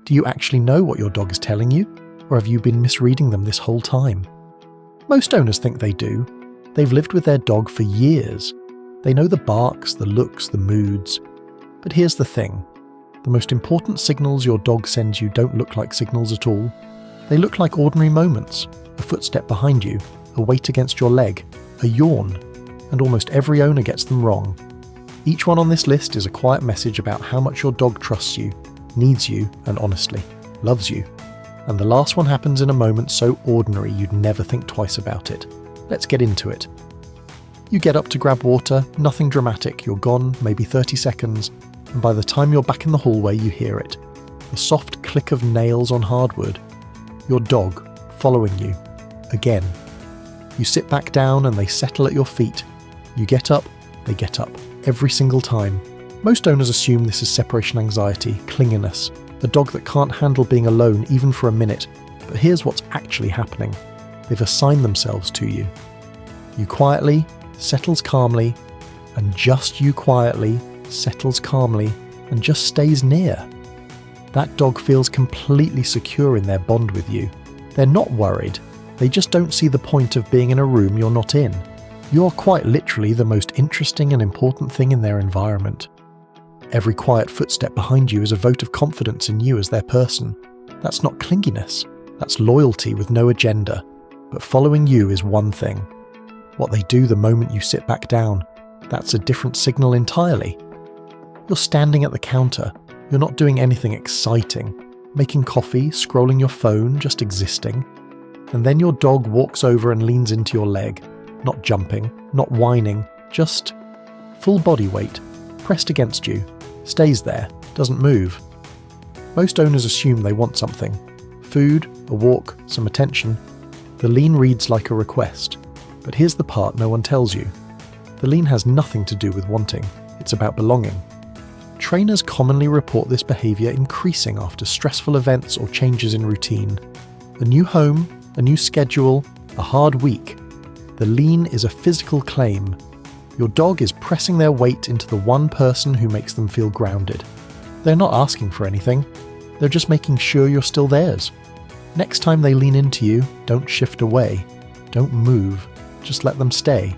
Do you actually know what your dog is telling you, or have you been misreading them this whole time? Most owners think they do. They've lived with their dog for years. They know the barks, the looks, the moods. But here's the thing. The most important signals your dog sends you don't look like signals at all. They look like ordinary moments. A footstep behind you, a weight against your leg, a yawn, and almost every owner gets them wrong. Each one on this list is a quiet message about how much your dog trusts you, needs you, and honestly, loves you. And the last one happens in a moment so ordinary you'd never think twice about it. Let's get into it. You get up to grab water, nothing dramatic, you're gone, maybe 30 seconds, and by the time you're back in the hallway you hear it. The soft click of nails on hardwood. Your dog, following you. Again. You sit back down and they settle at your feet. You get up, they get up. Every single time. Most owners assume this is separation anxiety, clinginess, a dog that can't handle being alone even for a minute. But here's what's actually happening. They've assigned themselves to you. You quietly, settles calmly, and just you quietly, settles calmly, and just stays near. That dog feels completely secure in their bond with you. They're not worried. They just don't see the point of being in a room you're not in. You're quite literally the most interesting and important thing in their environment. Every quiet footstep behind you is a vote of confidence in you as their person. That's not clinginess. That's loyalty with no agenda. But following you is one thing. What they do the moment you sit back down, that's a different signal entirely. You're standing at the counter. You're not doing anything exciting. Making coffee, scrolling your phone, just existing. And then your dog walks over and leans into your leg. Not jumping, not whining, just full body weight, pressed against you, stays there, doesn't move. Most owners assume they want something. Food, a walk, some attention. The lean reads like a request. But here's the part no one tells you. The lean has nothing to do with wanting. It's about belonging. Trainers commonly report this behavior increasing after stressful events or changes in routine. A new home, a new schedule, a hard week. The lean is a physical claim. Your dog is pressing their weight into the one person who makes them feel grounded. They're not asking for anything. They're just making sure you're still theirs. Next time they lean into you, don't shift away. Don't move. Just let them stay.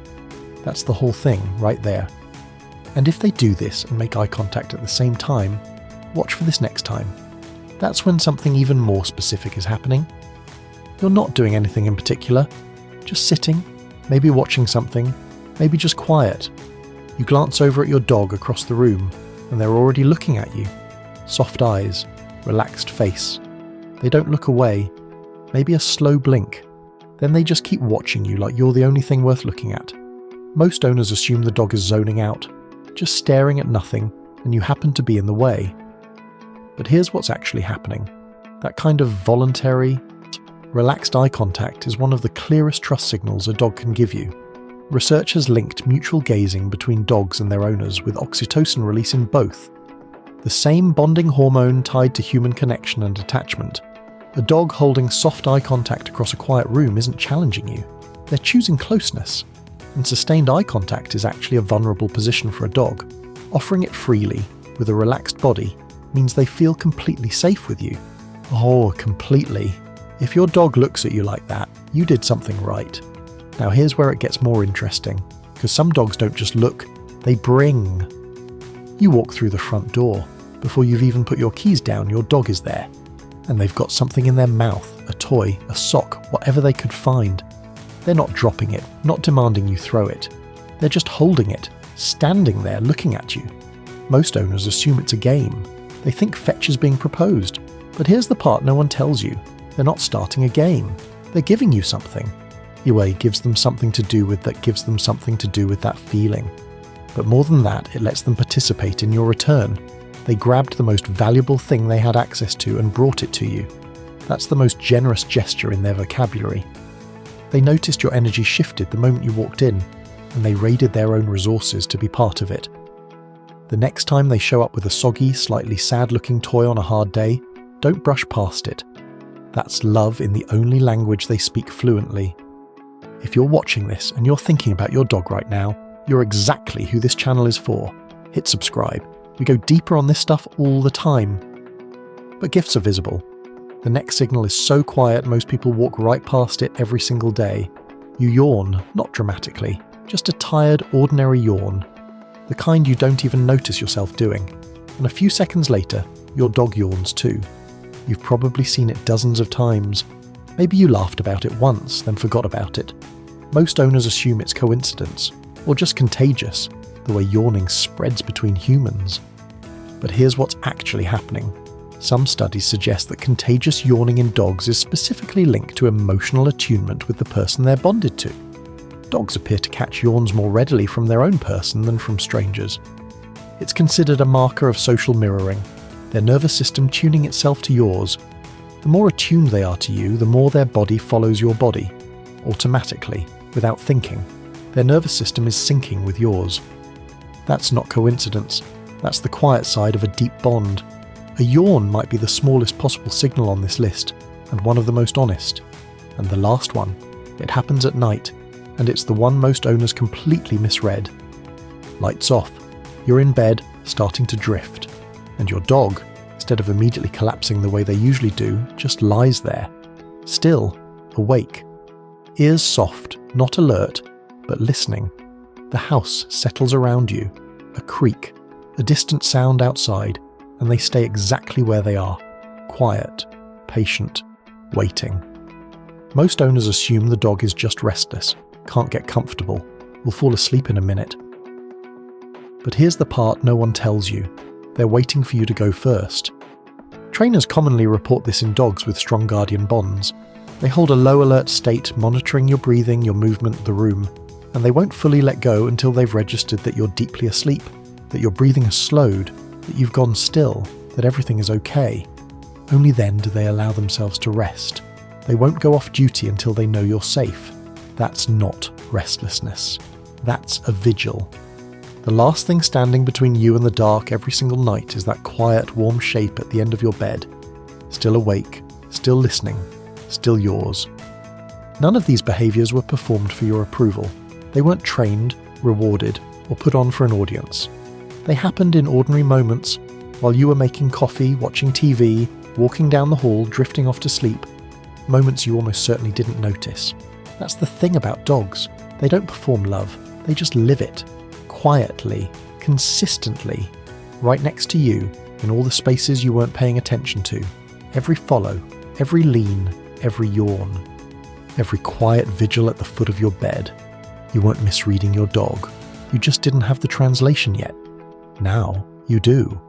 That's the whole thing right there. And if they do this and make eye contact at the same time, watch for this next time. That's when something even more specific is happening. You're not doing anything in particular. Just sitting, maybe watching something, maybe just quiet. You glance over at your dog across the room, and they're already looking at you. Soft eyes, relaxed face. They don't look away, maybe a slow blink. Then they just keep watching you like you're the only thing worth looking at. Most owners assume the dog is zoning out, just staring at nothing, and you happen to be in the way. But here's what's actually happening. That kind of voluntary, relaxed eye contact is one of the clearest trust signals a dog can give you. Research has linked mutual gazing between dogs and their owners with oxytocin release in both. The same bonding hormone tied to human connection and attachment. A dog holding soft eye contact across a quiet room isn't challenging you. They're choosing closeness. And sustained eye contact is actually a vulnerable position for a dog. Offering it freely, with a relaxed body, means they feel completely safe with you. Oh, completely. If your dog looks at you like that, you did something right. Now here's where it gets more interesting, because some dogs don't just look, they bring. You walk through the front door. Before you've even put your keys down, your dog is there. And they've got something in their mouth, a toy, a sock, whatever they could find. They're not dropping it, not demanding you throw it. They're just holding it, standing there looking at you. Most owners assume it's a game. They think fetch is being proposed. But here's the part no one tells you. They're not starting a game. They're giving you something. Yue gives them something to do with that gives them something to do with that feeling. But more than that, it lets them participate in your return. They grabbed the most valuable thing they had access to and brought it to you. That's the most generous gesture in their vocabulary. They noticed your energy shifted the moment you walked in, and they raided their own resources to be part of it. The next time they show up with a soggy, slightly sad-looking toy on a hard day, don't brush past it. That's love in the only language they speak fluently. If you're watching this and you're thinking about your dog right now, you're exactly who this channel is for. Hit subscribe. We go deeper on this stuff all the time. But gifts are visible. The neck signal is so quiet most people walk right past it every single day. You yawn, not dramatically, just a tired, ordinary yawn. The kind you don't even notice yourself doing. And a few seconds later, your dog yawns too. You've probably seen it dozens of times. Maybe you laughed about it once, then forgot about it. Most owners assume it's coincidence, or just contagious, the way yawning spreads between humans. But here's what's actually happening. Some studies suggest that contagious yawning in dogs is specifically linked to emotional attunement with the person they're bonded to. Dogs appear to catch yawns more readily from their own person than from strangers. It's considered a marker of social mirroring, their nervous system tuning itself to yours. The more attuned they are to you, the more their body follows your body, automatically, without thinking. Their nervous system is syncing with yours. That's not coincidence. That's the quiet side of a deep bond. A yawn might be the smallest possible signal on this list, and one of the most honest. And the last one. It happens at night, and it's the one most owners completely misread. Lights off. You're in bed, starting to drift. And your dog, instead of immediately collapsing the way they usually do, just lies there. Still, awake. Ears soft, not alert, but listening. The house settles around you. A creak, a distant sound outside, and they stay exactly where they are. Quiet, patient, waiting. Most owners assume the dog is just restless, can't get comfortable, will fall asleep in a minute. But here's the part no one tells you. They're waiting for you to go first. Trainers commonly report this in dogs with strong guardian bonds. They hold a low alert state, monitoring your breathing, your movement, the room, and they won't fully let go until they've registered that you're deeply asleep, that your breathing has slowed, that you've gone still, that everything is okay. Only then do they allow themselves to rest. They won't go off duty until they know you're safe. That's not restlessness. That's a vigil. The last thing standing between you and the dark every single night is that quiet, warm shape at the end of your bed. Still awake, still listening, still yours. None of these behaviours were performed for your approval. They weren't trained, rewarded, or put on for an audience. They happened in ordinary moments, while you were making coffee, watching TV, walking down the hall, drifting off to sleep. Moments you almost certainly didn't notice. That's the thing about dogs. They don't perform love, they just live it. Quietly, consistently, right next to you, in all the spaces you weren't paying attention to. Every follow, every lean, every yawn, every quiet vigil at the foot of your bed. You weren't misreading your dog. You just didn't have the translation yet. Now you do.